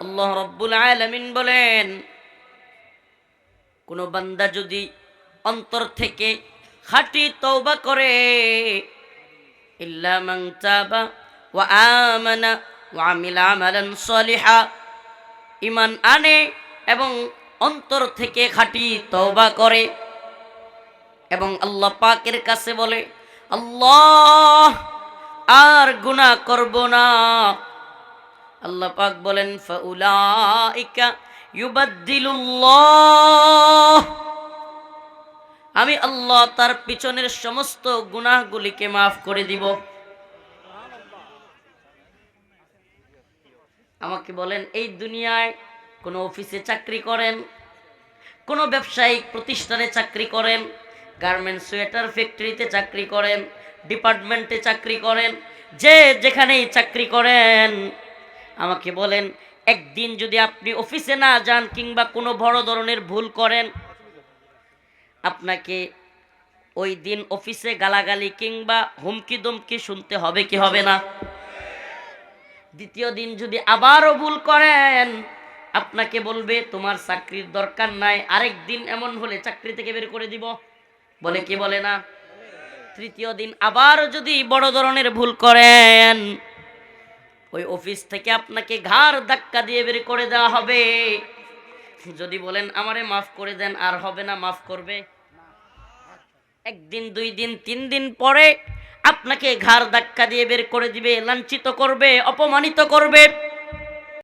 আল্লাহ রাব্বুল আলামিন বলেন, কোন বান্দা যদি অন্তর থেকে খাঁটি তওবা করে, ইল্লা মান তাবা ওয়া আমানা ওয়া আমিলা আমালান সলিহা, ঈমান আনে এবং অন্তর থেকে খাঁটি তওবা করে এবং আল্লাহ পাকের কাছে বলে, আল্লাহ আর গুনাহ করব না, আল্লাহ পাক বলেন, ফাউলাইকা ইউবাদদিলুল্লাহ, আমি আল্লাহ তার পিছনের সমস্ত গুনাহগুলিকে মাফ করে দিব। আমাকে বলেন, এই দুনিয়ায় কোনো অফিসে চাকরি করেন, কোনো ব্যবসায়িক প্রতিষ্ঠানে চাকরি করেন, গার্মেন্টস সোয়েটার ফ্যাক্টরিতে চাকরি করেন, ডিপার্টমেন্টে চাকরি করেন, যে যেখানেই চাকরি করেন, আমাকে বলেন, একদিন যদি আপনি অফিসে না যান কিংবা কোনো বড় ধরনের ভুল করেন, আপনাকে ওই দিন অফিসে গালাগালি কিংবা হুমকি দমকি শুনতে হবে কি হবে না? দ্বিতীয় দিন যদি আবারও ভুল করেন, আপনাকে বলবে তোমার চাকরির দরকার নাই, আরেক দিন এমন হলে চাকরি থেকে বের করে দিব, বলে কি বলে না? তৃতীয় দিন আবার যদি বড় ধরনের ভুল করেন, ওই অফিস থেকে আপনাকে ঘাড় ধাক্কা দিয়ে বের করে দেওয়া হবে। যদি বলেন আমারে মাফ করে দেন, আর হবে না, মাফ করবে? একদিন, দুই দিন, তিন দিন পরে আপনাকে ঘাড় ধাক্কা দিয়ে বের করে দিবে, লাঞ্ছিত করবে, অপমানিত করবে।